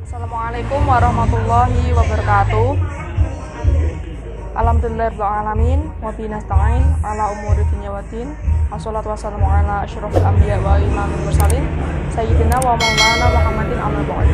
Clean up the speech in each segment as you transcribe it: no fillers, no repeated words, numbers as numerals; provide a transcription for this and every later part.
Assalamualaikum warahmatullahi wabarakatuh. Alhamdulillahirrahmanirrahim. Wa bihi nasta'in ala umuri dunya waddin. Wassalatu wassalamu ala asyrofil anbiya wa imamil mursalin Sayyidina wa maulana Muhammadin amma ba'd.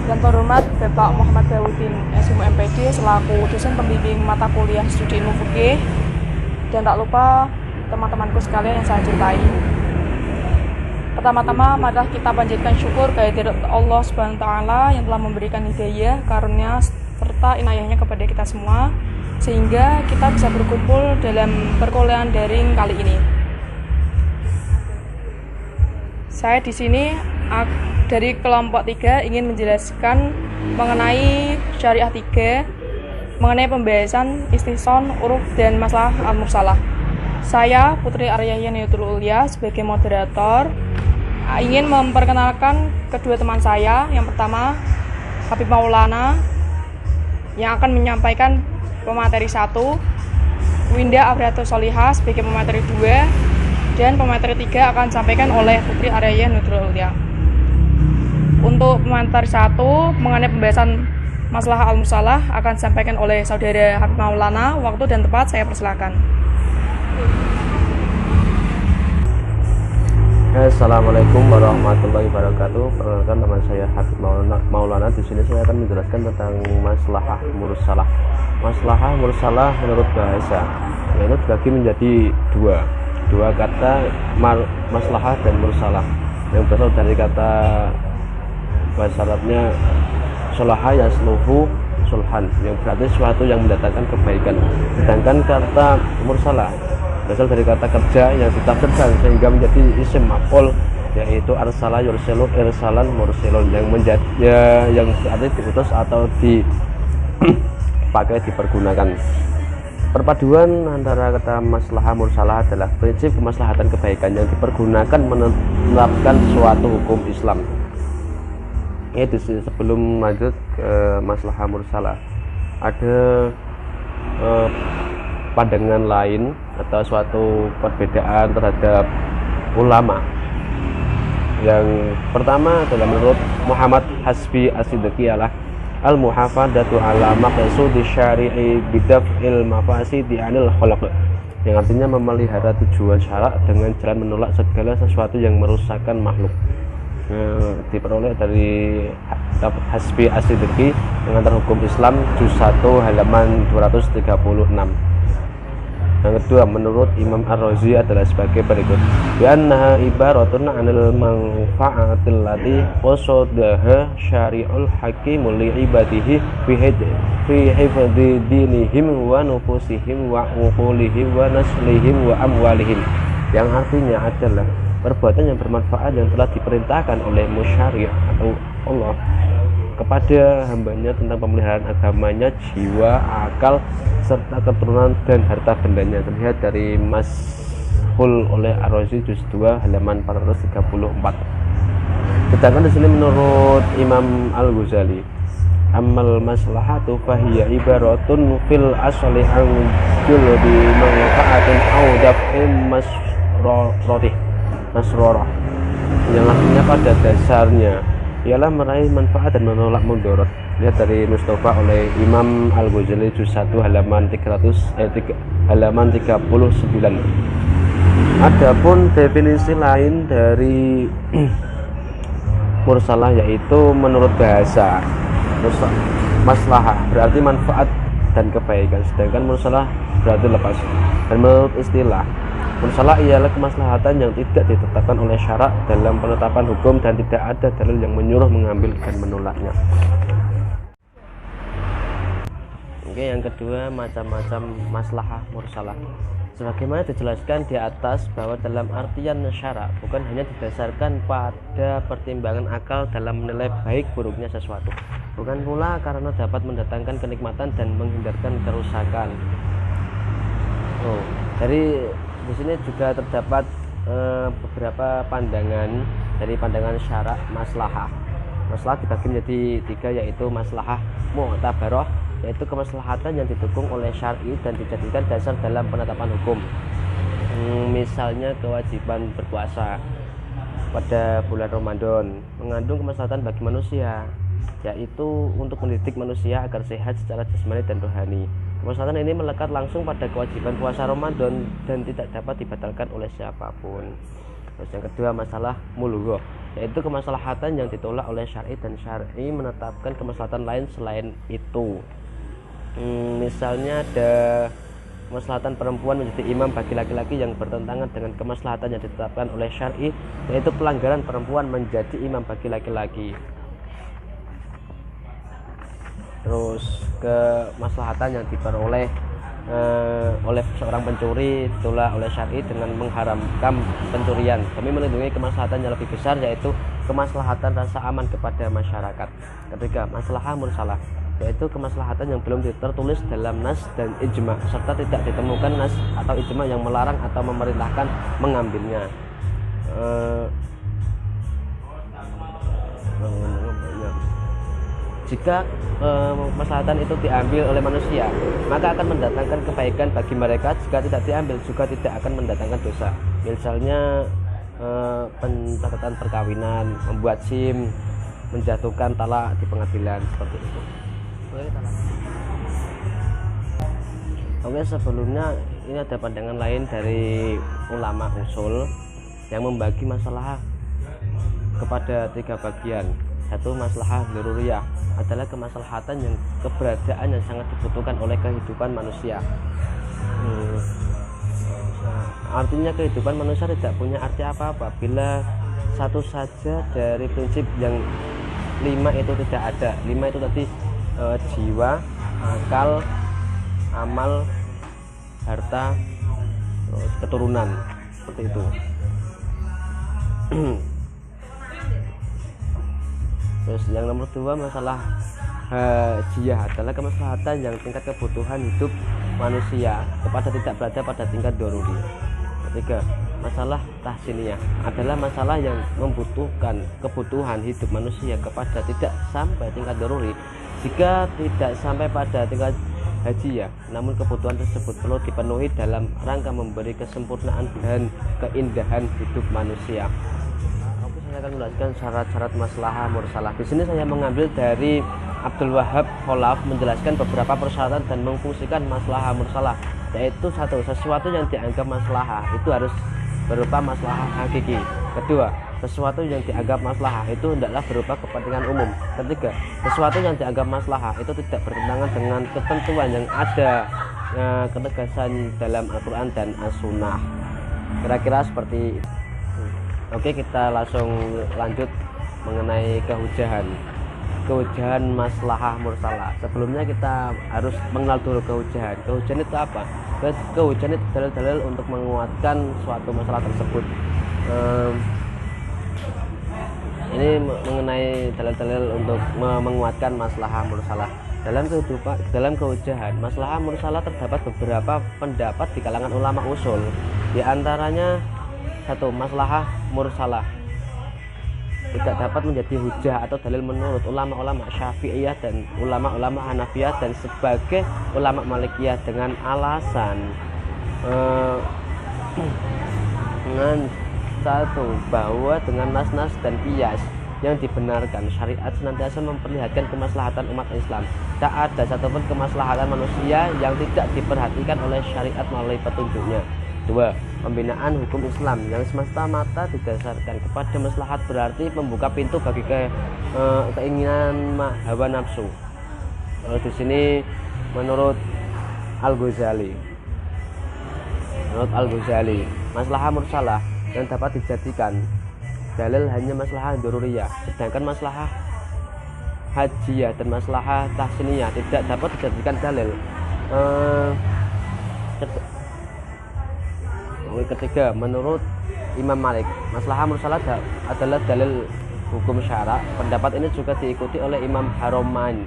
Yang terhormat Bapak Muhammad Dawudin SMU MPD selaku dosen pembimbing mata kuliah studi ilmu fikih, dan tak lupa teman-temanku sekalian yang saya cintai. Pertama-tama, mari kita panjatkan syukur kehadirat Allah Subhanahu wa taala yang telah memberikan hidayah, karunia serta inayahnya kepada kita semua sehingga kita bisa berkumpul dalam perkuliahan daring kali ini. Saya di sini dari kelompok 3 ingin menjelaskan mengenai syariah 3 mengenai pembahasan istihsan, uruf dan masalah al-mursalah. Saya Putri Arya Yaniatul Ulya sebagai moderator ingin memperkenalkan kedua teman saya. Yang pertama, Habib Maulana yang akan menyampaikan pemateri 1, Winda Abriatus Solihah sebagai pemateri 2, dan pemateri 3 akan disampaikan oleh Putri Arya Yaniatul Ulya. Untuk pemateri 1 mengenai pembahasan masalah al-mursalah akan disampaikan oleh saudara Habib Maulana. Waktu dan tempat saya persilakan. Assalamualaikum warahmatullahi wabarakatuh. Perkenalkan, nama saya Habib Maulana. Di sini saya akan menjelaskan tentang maslahah mursalah. Maslahah mursalah menurut bahasa yaitu dibagi menjadi dua kata, maslahah dan mursalah, yang berasal dari kata bahasa Arabnya solaha yasluhu sulhan, yang berarti sesuatu yang mendatangkan kebaikan. Sedangkan kata mursalah berasal dari kata kerja yang ditafsirkan sehingga menjadi isim maf'ul, yaitu arsala yursilu irsalan mursilun, yang berarti diutus atau dipakai, dipergunakan. Perpaduan antara kata maslahah mursalah adalah prinsip kemaslahatan kebaikan yang dipergunakan menetapkan suatu hukum Islam. Itu sebelum lanjut ke maslahah mursalah, ada pandangan lain atau suatu perbedaan terhadap ulama. Yang pertama adalah menurut Muhammad Hasbi As-Siddiqi adalah al-muhafadatu ala maqsudi syari'i bidaf'il mafasidi 'anil khalq, yang artinya memelihara tujuan syarak dengan jalan menolak segala sesuatu yang merusakkan makhluk. Diperoleh dari Hasbi As-Siddiqi Pengantar Hukum Islam juz 1 halaman 236. Yang kedua, menurut Imam Ar-Razi adalah sebagai berikut: bi'annaha ibaratun 'anil manfa'atil lati qasadaha syari'ul hakimu li'ibadihi fi hifdzi dinihim wa nufusihim wa uqulihim wa naslihim wa amwalihim, yang artinya adalah perbuatan yang bermanfaat yang telah diperintahkan oleh musyari' atau Allah kepada hambanya tentang pemeliharaan agamanya, jiwa, akal, serta keturunan dan harta bendanya. Terlihat dari Mashul oleh Ar-Razi juz 2 halaman 434. Sedangkan di sini menurut Imam Al-Ghazali, amal maslahatu fahiya ibaratun fil asli an juludi manfaatin au daf'in masrorah, yang artinya pada dasarnya ialah meraih manfaat dan menolak mudarat. Lihat dari Mustafa oleh Imam Al-Ghazali juz 1 halaman 39. Adapun definisi lain dari mursalah yaitu menurut bahasa maslahah berarti manfaat dan kebaikan, sedangkan mursalah berarti lepas. Dan menurut istilah mursalah ialah kemaslahatan yang tidak ditetapkan oleh syarak dalam penetapan hukum dan tidak ada dalil yang menyuruh mengambil dan menolaknya. Oke, yang kedua, macam-macam maslahah mursalah. Sebagaimana dijelaskan di atas bahwa dalam artian syarak bukan hanya didasarkan pada pertimbangan akal dalam menilai baik buruknya sesuatu, bukan pula karena dapat mendatangkan kenikmatan dan menghindarkan kerusakan. Dari di sini juga terdapat beberapa pandangan dari pandangan syarak maslahah. Maslahah dibagi menjadi 3, yaitu maslahah mu'tabarah, yaitu kemaslahatan yang didukung oleh syar'i dan dijadikan dasar dalam penetapan hukum. Misalnya kewajiban berpuasa, pada bulan Ramadan mengandung kemaslahatan bagi manusia, yaitu untuk mendidik manusia agar sehat secara jasmani dan rohani. Kemaslahatan ini melekat langsung pada kewajiban puasa Ramadan dan tidak dapat dibatalkan oleh siapapun. Terus yang kedua, masalah mulughoh, yaitu kemaslahatan yang ditolak oleh syar'i dan syar'i menetapkan kemaslahatan lain selain itu. Misalnya ada kemaslahatan perempuan menjadi imam bagi laki-laki yang bertentangan dengan kemaslahatan yang ditetapkan oleh syar'i, yaitu pelanggaran perempuan menjadi imam bagi laki-laki. Terus kemaslahatan yang diperoleh oleh seorang pencuri ditolak oleh syar'i dengan mengharamkan pencurian demi melindungi kemaslahatan yang lebih besar, yaitu kemaslahatan rasa aman kepada masyarakat. Ketiga, maslahah mursalah, yaitu kemaslahatan yang belum tertulis dalam nas dan ijma serta tidak ditemukan nas atau ijma yang melarang atau memerintahkan mengambilnya. Jika kemaslahatan itu diambil oleh manusia, maka akan mendatangkan kebaikan bagi mereka. Jika tidak diambil, juga tidak akan mendatangkan dosa. Misalnya pencatatan perkawinan, membuat SIM, menjatuhkan talak di pengadilan, seperti itu. Oke, sebelumnya ini ada pandangan lain dari ulama usul yang membagi masalah kepada 3 bagian. Satu, maslahah daruriyah, adalah kemaslahatan yang keberadaan yang sangat dibutuhkan oleh kehidupan manusia. Artinya kehidupan manusia tidak punya arti apa-apa bila satu saja dari prinsip yang 5 itu tidak ada. 5 itu tadi jiwa, akal, amal, harta, keturunan, seperti itu. Terus yang nomor 2, masalah hajiyah, adalah kemaslahatan yang tingkat kebutuhan hidup manusia kepada tidak berada pada tingkat doruri. Ketiga, masalah tahsiniyah, adalah masalah yang membutuhkan kebutuhan hidup manusia kepada tidak sampai tingkat doruri. Jika tidak sampai pada tingkat hajiyah, namun kebutuhan tersebut perlu dipenuhi dalam rangka memberi kesempurnaan dan keindahan hidup manusia. Saya akan menjelaskan syarat-syarat maslahah mursalah. Di sini saya mengambil dari Abdul Wahab Kholaf menjelaskan beberapa persyaratan dan memfungsikan maslahah mursalah, yaitu satu, sesuatu yang dianggap maslahah itu harus berupa maslahah hakiki. Kedua, sesuatu yang dianggap maslahah itu hendaklah berupa kepentingan umum. Ketiga, sesuatu yang dianggap maslahah itu tidak bertentangan dengan ketentuan yang ada ketegasan dalam Al-Quran dan As-Sunnah. Kira-kira seperti itu. Oke, kita langsung lanjut mengenai kehujahan maslahah mursalah. Sebelumnya kita harus mengenal dulu kehujahan. Kehujahan itu apa? Kehujahan itu dalil-dalil untuk menguatkan suatu masalah tersebut. Ini mengenai dalil-dalil untuk menguatkan maslahah mursalah. Dalam kehujahan maslahah mursalah terdapat beberapa pendapat di kalangan ulama usul. Di antaranya, satu, maslahah mursalah tidak dapat menjadi hujah atau dalil menurut ulama-ulama Syafi'iyah dan ulama-ulama Hanafiyah dan sebagai ulama Malikiyah dengan alasan dengan satu, bahwa dengan nas-nas dan qiyas yang dibenarkan, syariat senantiasa memperlihatkan kemaslahatan umat Islam. Tak ada satupun kemaslahatan manusia yang tidak diperhatikan oleh syariat melalui petunjuknya. Dua, pembinaan hukum Islam yang semata-mata didasarkan kepada maslahat berarti membuka pintu bagi keinginan hawa nafsu. Di sini menurut Al-Ghazali, maslahah mursalah yang dapat dijadikan dalil hanya maslahah daruriyah, sedangkan maslahah hajiyah dan maslahah tahsiniyah tidak dapat dijadikan dalil. Ketiga, menurut Imam Malik, maslahah mursalah adalah dalil hukum syara. Pendapat ini juga diikuti oleh Imam Haromain.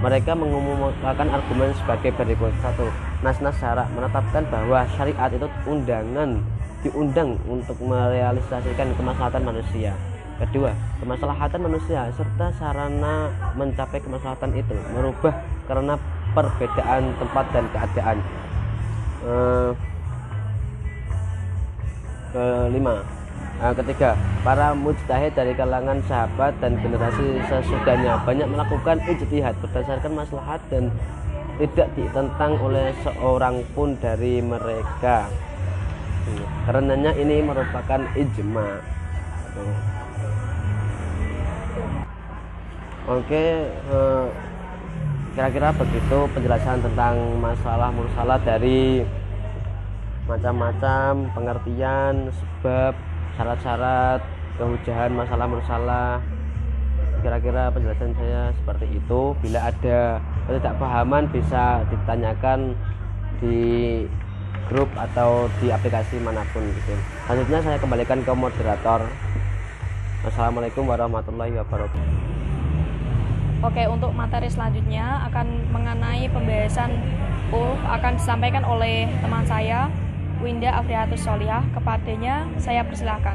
Mereka mengumumkan argumen sebagai berikut. Satu, nas-nas syara menetapkan bahwa syariat itu diundang untuk merealisasikan kemaslahatan manusia. Kedua, kemaslahatan manusia serta sarana mencapai kemaslahatan itu merubah karena perbedaan tempat dan keadaan. Kelima, Ketiga, para mujtahid dari kalangan sahabat dan generasi sesudahnya banyak melakukan ijtihad berdasarkan maslahat dan tidak ditentang oleh seorang pun dari mereka. Karenanya ini merupakan ijma. Oke, kira-kira begitu penjelasan tentang masalah mursalah dari macam-macam pengertian, sebab, syarat-syarat, kehujahan masalah mursalah. Kira-kira penjelasan saya seperti itu. Bila ada ketidakpahaman bisa ditanyakan di grup atau di aplikasi manapun gitu. Selanjutnya saya kembalikan ke moderator. Wassalamualaikum warahmatullahi wabarakatuh. Oke, untuk materi selanjutnya akan mengenai pembahasan huruf akan disampaikan oleh teman saya Winda Afriatus Solihah. Kepadanya saya persilahkan.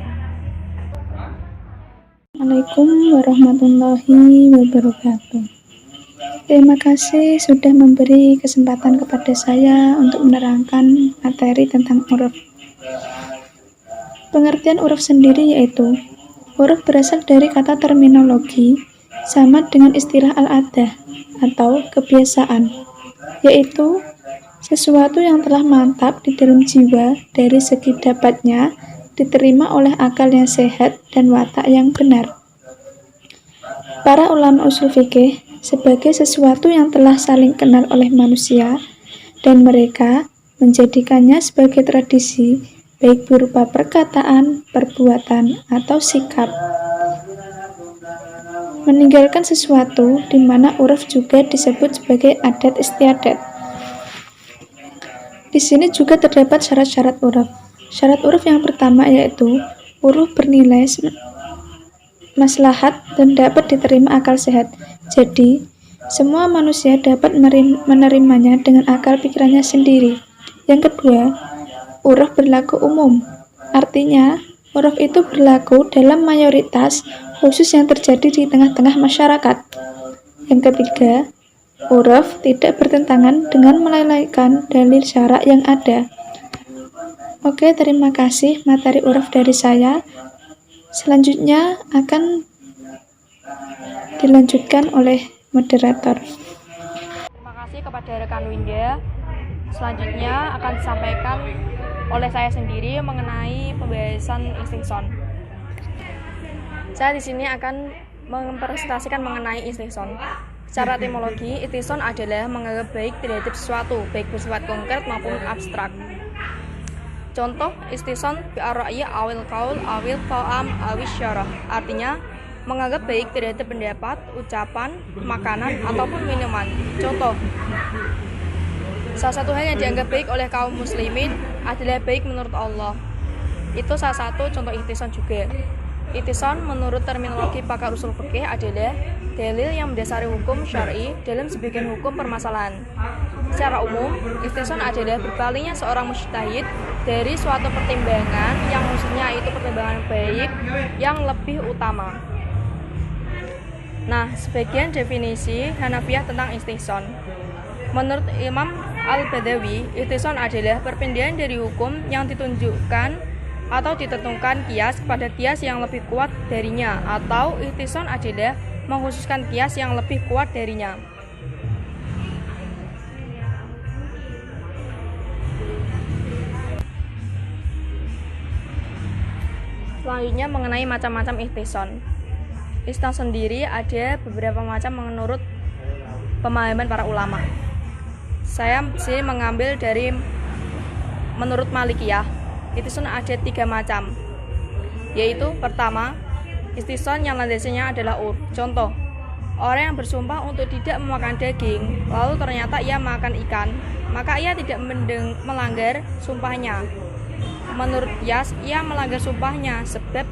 Assalamualaikum warahmatullahi wabarakatuh. Terima kasih sudah memberi kesempatan kepada saya untuk menerangkan materi tentang huruf. Pengertian huruf sendiri yaitu huruf berasal dari kata terminologi sama dengan istilah al-adah atau kebiasaan, yaitu sesuatu yang telah mantap di dalam jiwa dari segi dapatnya diterima oleh akal yang sehat dan watak yang benar. Para ulama usul fikih sebagai sesuatu yang telah saling kenal oleh manusia dan mereka menjadikannya sebagai tradisi baik berupa perkataan, perbuatan, atau sikap. Meninggalkan sesuatu di mana huruf juga disebut sebagai adat istiadat. Di sini juga terdapat syarat-syarat huruf. Syarat huruf yang pertama yaitu huruf bernilai maslahat dan dapat diterima akal sehat. Jadi, semua manusia dapat menerimanya dengan akal pikirannya sendiri. Yang kedua, huruf berlaku umum. Artinya, huruf itu berlaku dalam mayoritas khusus yang terjadi di tengah-tengah masyarakat. Yang ketiga, huruf tidak bertentangan dengan melalaikan dalil syara' yang ada. Oke, terima kasih materi huruf dari saya. Selanjutnya akan dilanjutkan oleh moderator. Terima kasih kepada rekan Winda. Selanjutnya akan disampaikan oleh saya sendiri mengenai pembahasan istihson. Saya di sini akan mempresentasikan mengenai istihson. Secara etimologi, istihson adalah menganggap baik terhadap sesuatu, baik bersifat konkret maupun abstrak. Contoh, istihson bi'ar-ra'yi awil qaul awil ta'am awil syarah. Artinya, menganggap baik terhadap pendapat, ucapan, makanan, ataupun minuman. Contoh, salah satu hal yang dianggap baik oleh kaum muslimin adalah baik menurut Allah. Itu salah satu contoh istihson juga. Istihson menurut terminologi pakar usul fikih adalah dalil yang mendasari hukum syar'i dalam sebagian hukum permasalahan. Secara umum, istihson adalah berpalingnya seorang mujtahid dari suatu pertimbangan yang maksudnya itu pertimbangan baik yang lebih utama. Nah, sebagian definisi Hanafiyah tentang istihson. Menurut Imam Al-Badawi, istihson adalah perpindahan dari hukum yang ditunjukkan atau ditentukan kias kepada kias yang lebih kuat darinya, atau istihson adalah mengkhususkan kias yang lebih kuat darinya. Selanjutnya mengenai macam-macam istihson. Istihson sendiri ada beberapa macam menurut pemahaman para ulama. Saya sini mengambil dari menurut Malikiyah. Istihson ada 3 macam, yaitu pertama, istihson yang landasinya adalah urf. Contoh, orang yang bersumpah untuk tidak memakan daging, lalu ternyata ia makan ikan, maka ia tidak melanggar sumpahnya. Menurut Qiyas, ia melanggar sumpahnya sebab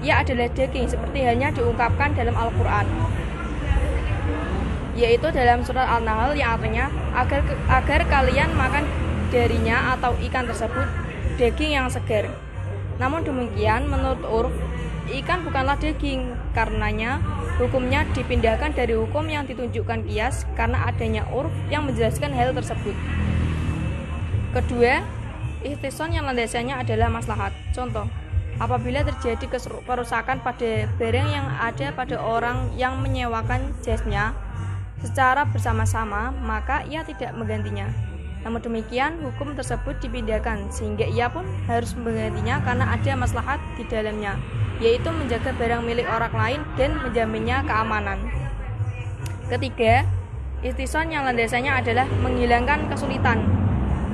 ia adalah daging, seperti halnya diungkapkan dalam Al-Quran, yaitu dalam surat Al-Nahl yang artinya agar kalian makan darinya atau ikan tersebut daging yang segar. Namun demikian, menurut urf, ikan bukanlah daging, karenanya hukumnya dipindahkan dari hukum yang ditunjukkan qiyas karena adanya urf yang menjelaskan hal tersebut. Kedua, istihson yang landasannya adalah maslahat. Contoh, apabila terjadi kerusakan pada barang yang ada pada orang yang menyewakan jasnya secara bersama-sama, maka ia tidak menggantinya. Namun demikian, hukum tersebut dipindahkan sehingga ia pun harus menggantinya karena ada maslahat di dalamnya, yaitu menjaga barang milik orang lain dan menjaminnya keamanan. Ketiga, istihsan yang landasannya adalah menghilangkan kesulitan.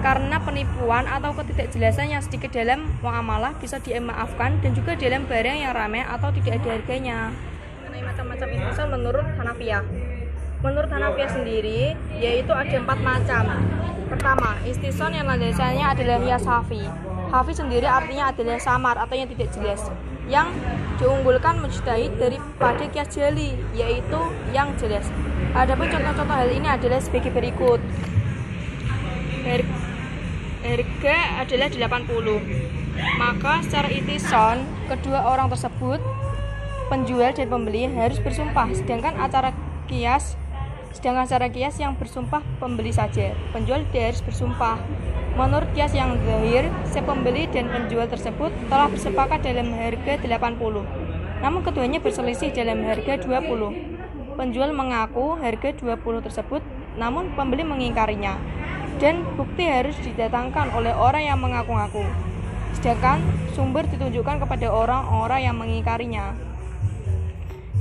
Karena penipuan atau ketidakjelasan yang sedikit dalam muamalah bisa dimaafkan dan juga dalam barang yang ramai atau tidak ada harganya. Mengenai macam-macam istihsan menurut Hanafiyah. Menurut Hanafiyah sendiri, yaitu ada 4 macam. Pertama, istihsan yang landasannya adalah qiyas hafi. Hafi sendiri artinya adalah samar atau yang tidak jelas, yang diunggulkan mujtahid daripada qiyas jali, yaitu yang jelas. Adapun contoh-contoh hal ini adalah sebagai berikut. Harga adalah 80. Maka secara istihsan, kedua orang tersebut, penjual dan pembeli, harus bersumpah, sedangkan secara kias yang bersumpah pembeli saja. Penjual tidak harus bersumpah. Menurut kias yang zahir, si pembeli dan penjual tersebut telah bersepakat dalam harga 80. Namun keduanya berselisih dalam harga 20. Penjual mengaku harga 20 tersebut, namun pembeli mengingkarinya. Dan bukti harus didatangkan oleh orang yang mengaku-ngaku. Sedangkan sumber ditunjukkan kepada orang-orang yang mengingkarinya.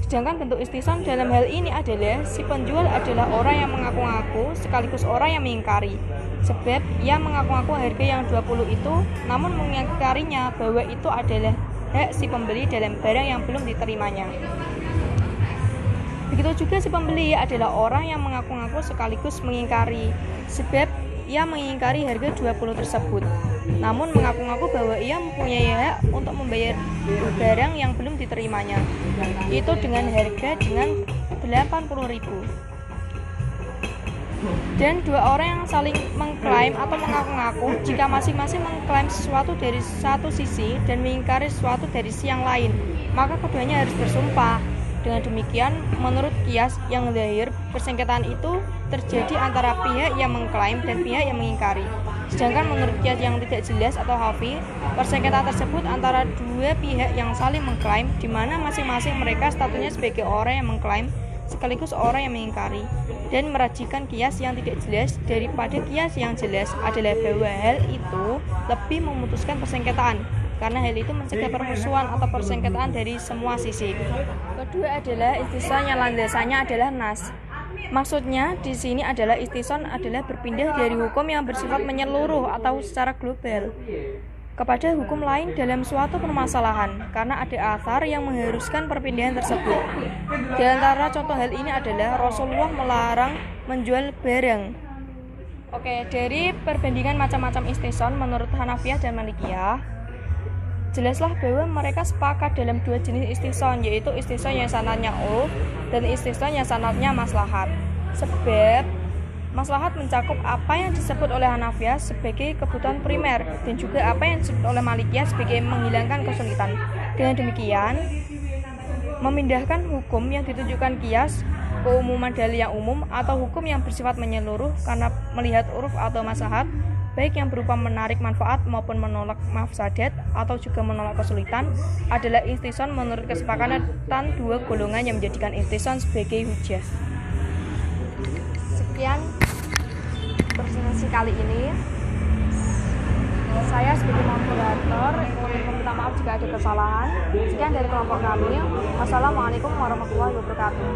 Sedangkan bentuk istihsan dalam hal ini adalah si penjual adalah orang yang mengaku-ngaku sekaligus orang yang mengingkari. Sebab ia mengaku-ngaku harga yang 20 itu, namun mengingkarinya bahwa itu adalah hak si pembeli dalam barang yang belum diterimanya. Begitu juga si pembeli adalah orang yang mengaku-ngaku sekaligus mengingkari, sebab ia mengingkari harga 20 tersebut, namun mengaku-ngaku bahwa ia mempunyai hak untuk membayar barang yang belum diterimanya, itu dengan harga dengan 80.000. Dan dua orang yang saling mengklaim atau mengaku-ngaku, jika masing-masing mengklaim sesuatu dari satu sisi dan mengingkari sesuatu dari sisi yang lain, maka keduanya harus bersumpah. Dengan demikian, menurut kias yang zahir, persengketaan itu terjadi antara pihak yang mengklaim dan pihak yang mengingkari. Sedangkan menurut kias yang tidak jelas atau hafi, persengketaan tersebut antara dua pihak yang saling mengklaim, di mana masing-masing mereka statusnya sebagai orang yang mengklaim sekaligus orang yang mengingkari. Dan merajikan kias yang tidak jelas daripada kias yang jelas adalah bahwa hal itu lebih memutuskan persengketaan, karena hal itu mencegah permusuhan atau persengketaan dari semua sisi. Kedua adalah istihsan yang landasannya adalah nas. Maksudnya di sini adalah istihsan adalah berpindah dari hukum yang bersifat menyeluruh atau secara global kepada hukum lain dalam suatu permasalahan, karena ada athar yang mengharuskan perpindahan tersebut. Di antara contoh hal ini adalah Rasulullah melarang menjual barang. Oke, dari perbandingan macam-macam istihsan menurut Hanafiyah dan Malikiyah, jelaslah bahwa mereka sepakat dalam dua jenis istihsan, yaitu istihsan yang sanadnya uruf dan istihsan yang sanadnya maslahat. Sebab maslahat mencakup apa yang disebut oleh Hanafiyah sebagai kebutuhan primer dan juga apa yang disebut oleh Malikiyah sebagai menghilangkan kesulitan. Dengan demikian, memindahkan hukum yang ditunjukkan kias ke umuman dalil yang umum atau hukum yang bersifat menyeluruh karena melihat uruf atau maslahat, baik yang berupa menarik manfaat maupun menolak mafsadat atau juga menolak kesulitan, adalah istihsan menurut kesepakatan dua golongan yang menjadikan istihsan sebagai hujjah. Sekian presentasi kali ini. Saya sebagai moderator meminta maaf jika ada kesalahan. Sekian dari kelompok kami. Wassalamualaikum warahmatullahi wabarakatuh.